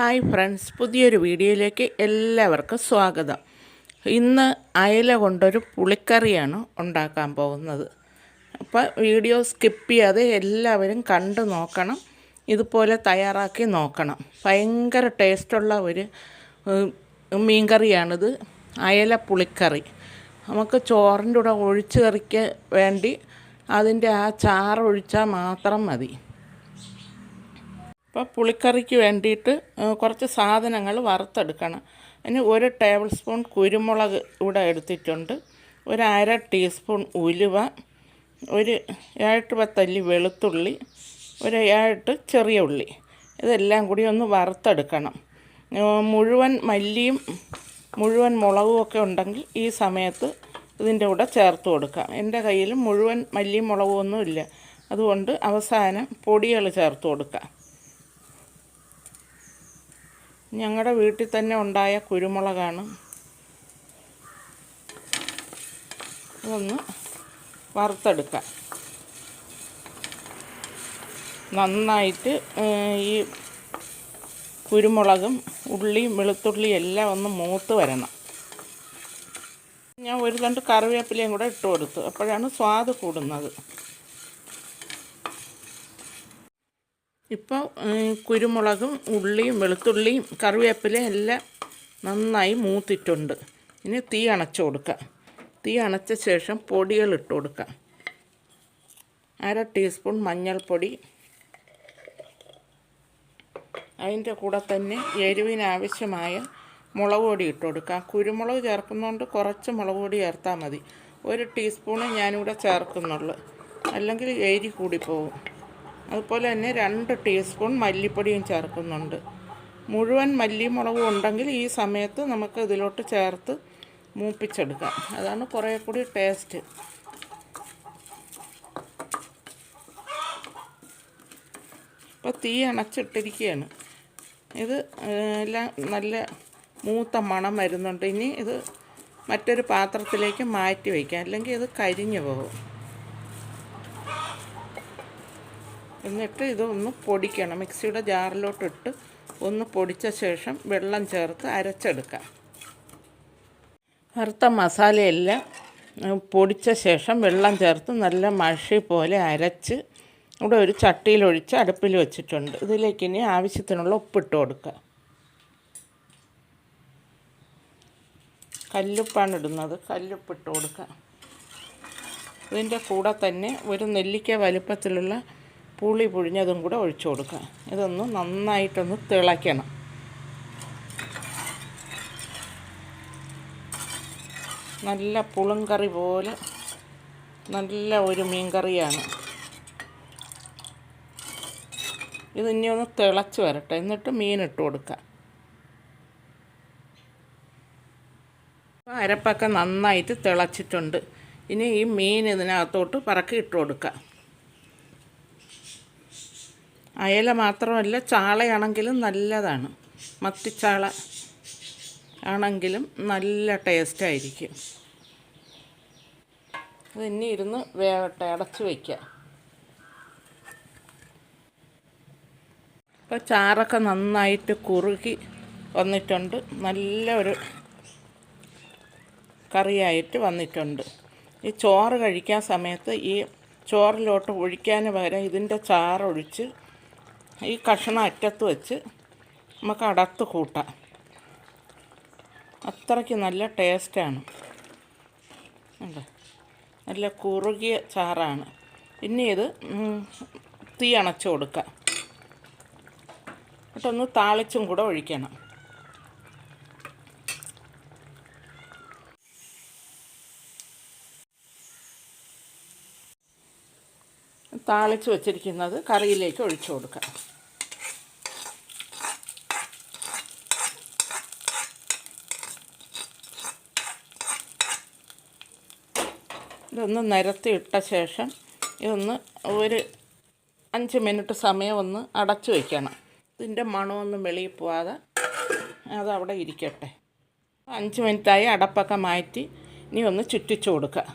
Hi friends, പുതിയൊരു വീഡിയോയിലേക്ക് എല്ലാവർക്കും സ്വാഗതം. ഇന്ന് അയല കൊണ്ടൊരു പുളിക്കറിയാണ് ഉണ്ടാക്കാൻ പോകുന്നത്. അപ്പോൾ വീഡിയോ സ്കിപ്പ് ചെയ്യാതെ എല്ലാവരും കണ്ടു നോക്കണം, ഇതുപോലെ തയ്യാറാക്കി നോക്കണം. ഭയങ്കര ടേസ്റ്റുള്ള ഒരു മീൻകറിയാണിത്, അയല പുളിക്കറി. നമുക്ക് ചോറിൻ്റെ കൂടെ ഒഴിച്ച് കറിക്ക് വേണ്ടി അതിൻ്റെ ആ ചാറൊഴിച്ചാൽ മാത്രം മതി. അപ്പോൾ പുളിക്കറിക്ക് വേണ്ടിയിട്ട് കുറച്ച് സാധനങ്ങൾ വറുത്തെടുക്കണം. അതിന് 1 ടേബിൾ സ്പൂൺ കുരുമുളക് ഇവിടെ എടുത്തിട്ടുണ്ട്, 1/2 ടീസ്പൂൺ ഉലുവ, 7-10 അല്ലി വെളുത്തുള്ളി, 7 ചെറിയ ഉള്ളി. ഇതെല്ലാം കൂടി ഒന്ന് വറുത്തെടുക്കണം. മുഴുവൻ മല്ലിയും മുഴുവൻ മുളകും ഒക്കെ ഉണ്ടെങ്കിൽ ഈ സമയത്ത് ഇതിൻ്റെ കൂടെ ചേർത്ത് കൊടുക്കാം. എൻ്റെ കയ്യിൽ മുഴുവൻ മല്ലിയും മുളകും ഒന്നുമില്ല, അതുകൊണ്ട് അവസാനം പൊടികൾ ചേർത്ത് കൊടുക്കാം. ഞങ്ങളുടെ വീട്ടിൽ തന്നെ ഉണ്ടായ കുരുമുളകാണ്. ഇതൊന്ന് വറുത്തെടുക്കാം. നന്നായിട്ട് ഈ കുരുമുളകും ഉള്ളിയും വെളുത്തുള്ളിയും എല്ലാം ഒന്ന് മൂത്ത് വരണം. ഞാൻ 1 തണ്ട് കറിവേപ്പിലയും കൂടെ ഇട്ട് കൊടുത്തു, അപ്പോഴാണ് സ്വാദ് കൂടുന്നത്. ഇപ്പോൾ കുരുമുളകും ഉള്ളിയും വെളുത്തുള്ളിയും കറിവേപ്പിലയും എല്ലാം നന്നായി മൂത്തിട്ടുണ്ട്. ഇനി തീ അണച്ചു കൊടുക്കാം. തീ അണച്ച ശേഷം പൊടികൾ ഇട്ട് കൊടുക്കാം. 1/2 ടീസ്പൂൺ മഞ്ഞൾപ്പൊടി, അതിൻ്റെ കൂടെ തന്നെ എരിവിനാവശ്യമായ മുളക് പൊടി ഇട്ട് കൊടുക്കാം. കുരുമുളക് ചേർക്കുന്നതുകൊണ്ട് കുറച്ച് മുളക് പൊടി ചേർത്താൽ മതി. 1 ടീസ്പൂണ് ഞാനിവിടെ ചേർക്കുന്നുള്ളൂ, അല്ലെങ്കിൽ എരി കൂടിപ്പോവും. അതുപോലെ തന്നെ 2 ടീസ്പൂൺ മല്ലിപ്പൊടിയും ചേർക്കുന്നുണ്ട്. മുഴുവൻ മല്ലിയും മുളകും ഉണ്ടെങ്കിൽ ഈ സമയത്ത് നമുക്ക് ഇതിലോട്ട് ചേർത്ത് മൂപ്പിച്ചെടുക്കാം, അതാണ് കുറേ കൂടി ടേസ്റ്റ്. ഇപ്പോൾ തീ അണച്ചിട്ടിരിക്കുകയാണ്. ഇത് എല്ലാം നല്ല മൂത്ത മണം വരുന്നുണ്ട്. ഇനി ഇത് മറ്റൊരു പാത്രത്തിലേക്ക് മാറ്റി വയ്ക്കാം, അല്ലെങ്കിൽ ഇത് കരിഞ്ഞു പോകും. എന്നിട്ട് ഇതൊന്ന് പൊടിക്കണം. മിക്സിയുടെ ജാറിലോട്ടിട്ട് ഒന്ന് പൊടിച്ച ശേഷം വെള്ളം ചേർത്ത് അരച്ചെടുക്കാം. വറുത്ത മസാലയെല്ലാം പൊടിച്ച ശേഷം വെള്ളം ചേർത്ത് നല്ല മഷി പോലെ അരച്ച് ഇവിടെ ഒരു ചട്ടിയിലൊഴിച്ച് അടുപ്പിൽ വെച്ചിട്ടുണ്ട്. ഇതിലേക്ക് ഇനി ആവശ്യത്തിനുള്ള ഉപ്പിട്ട് കൊടുക്കുക. കല്ലുപ്പാണ് ഇടുന്നത്, കല്ലുപ്പിട്ട് കൊടുക്കുക. ഇതിൻ്റെ കൂടെ തന്നെ ഒരു നെല്ലിക്ക വലുപ്പത്തിലുള്ള പുളി പുഴിഞ്ഞതും കൂടെ ഒഴിച്ചു കൊടുക്കുക. ഇതൊന്ന് നന്നായിട്ടൊന്ന് തിളയ്ക്കണം. നല്ല പുളിങ്കറി പോലെ നല്ല ഒരു മീൻകറിയാണ്. ഇതിനി ഒന്ന് തിളച്ച് വരട്ടെ, എന്നിട്ട് മീനിട്ട് കൊടുക്കുക. അരപ്പൊക്കെ നന്നായിട്ട് തിളച്ചിട്ടുണ്ട്. ഇനി ഈ മീൻ ഇതിനകത്തോട്ട് പറക്കി ഇട്ട് കൊടുക്കുക. അയല മാത്രമല്ല, ചാളയാണെങ്കിലും നല്ലതാണ്. മത്തിച്ചാള ആണെങ്കിലും നല്ല ടേസ്റ്റായിരിക്കും. ഇതിനി ഇരുന്ന് വേവട്ടെ, അടച്ച് വയ്ക്കുക. ഇപ്പോൾ ചാറൊക്കെ നന്നായിട്ട് കുറുകി വന്നിട്ടുണ്ട്, നല്ല ഒരു കറിയായിട്ട് വന്നിട്ടുണ്ട്. ഈ ചോറ് കഴിക്കാൻ സമയത്ത് ഈ ചോറിലോട്ട് ഒഴിക്കാൻ പകരം ഇതിൻ്റെ ചാറൊഴിച്ച് ഈ കഷ്ണം അറ്റത്ത് വെച്ച് നമുക്ക് അടത്ത് കൂട്ടാം. അത്രയ്ക്ക് നല്ല ടേസ്റ്റാണ്. നല്ല കുറുകിയ ചാറാണ്. പിന്നെ ഇത് തീ അണച്ചു കൊടുക്കുക. എന്നിട്ടൊന്ന് താളിച്ചും കൂടെ ഒഴിക്കണം. താളിച്ച് വച്ചിരിക്കുന്നത് കറിയിലേക്ക് ഒഴിച്ചു കൊടുക്കാം. ഇതൊന്ന് നിരത്തി ഇട്ട ശേഷം ഇതൊന്ന് ഒരു 5 മിനിറ്റ് സമയം ഒന്ന് അടച്ചു വയ്ക്കണം. ഇതിൻ്റെ മണമൊന്നും വെളിയിൽ പോവാതെ അതവിടെ ഇരിക്കട്ടെ. 5 മിനിറ്റായി, അടപ്പൊക്കെ മാറ്റി ഇനി ഒന്ന് ചുറ്റിച്ചു കൊടുക്കുക.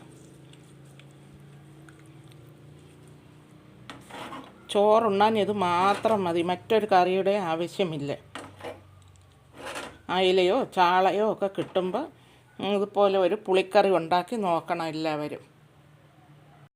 ചോറുണ്ണാൻ ഇത് മാത്രം മതി, മറ്റൊരു കറിയുടെ ആവശ്യമില്ല. അയിലയോ ചാളയോ ഒക്കെ കിട്ടുമ്പോൾ ഇതുപോലെ ഒരു പുളിക്കറി ഉണ്ടാക്കി നോക്കണം എല്ലാവരും.